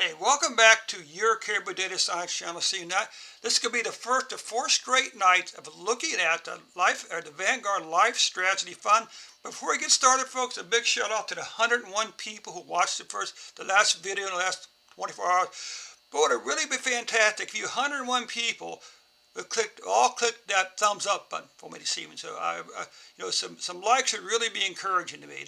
Hey, welcome back to your Caribou Data Science channel. See now, this could be the first of 4 straight nights of looking at the Vanguard LifeStrategy Fund. Before we get started, folks, a big shout out to the 101 people who watched the last video in the last 24 hours. But would it really be fantastic if you 101 people all click that thumbs up button for me to see them. So some likes would really be encouraging to me.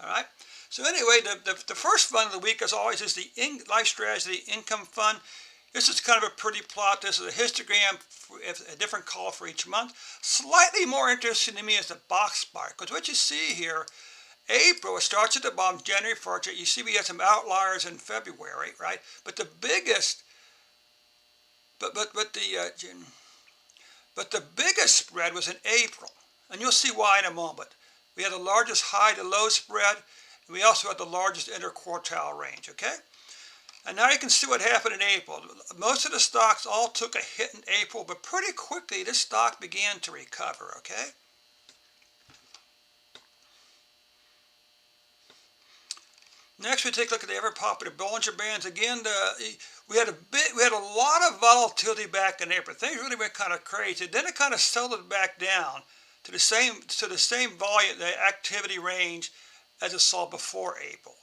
All right. So anyway, the first fund of the week, as always, is the LifeStrategy Income Fund. This is kind of a pretty plot. This is a histogram, a different color for each month. Slightly more interesting to me is the box bar, because what you see here, April, it starts at the bottom, January, February. You see we had some outliers in February, right? But the biggest, but the biggest spread was in April, and you'll see why in a moment. We had the largest high to low spread. And we also had the largest interquartile range, okay? And now you can see what happened in April. Most of the stocks all took a hit in April, but pretty quickly this stock began to recover, okay? Next, we take a look at the ever popular Bollinger Bands. Again, we had a lot of volatility back in April. Things really went kind of crazy. Then it kind of settled back down to the same volume, the activity range as it saw before April.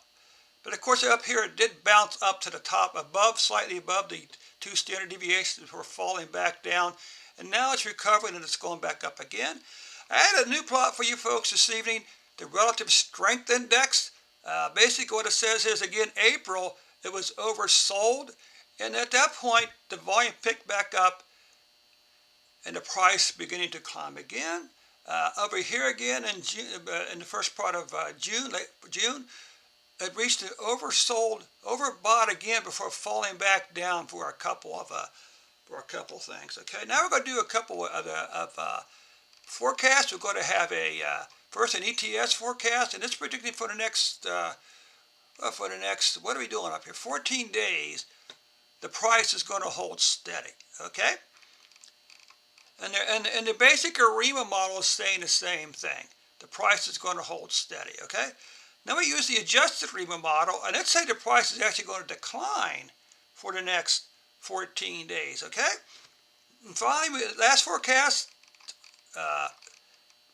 But of course up here it did bounce up to the top, slightly above the 2 standard deviations before falling back down, and now it's recovering and it's going back up again. I had a new plot for you folks this evening, the relative strength index. Basically what it says is, again, April it was oversold, and at that point the volume picked back up and the price beginning to climb again. Over here again in June, in the first part of June, it reached an overbought again before falling back down for a couple of things. Okay, now we're going to do a couple of forecasts. We're going to have first an ETS forecast, and it's predicting for the next what are we doing up here? 14 days. The price is going to hold steady. Okay. And the basic ARIMA model is saying the same thing. The price is going to hold steady, okay? Now we use the adjusted ARIMA model, and let's say the price is actually going to decline for the next 14 days, okay? And finally, last forecast,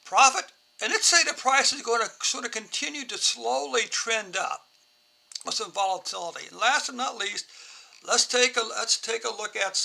profit, and let's say the price is going to sort of continue to slowly trend up with some volatility. And last but not least, let's take a look at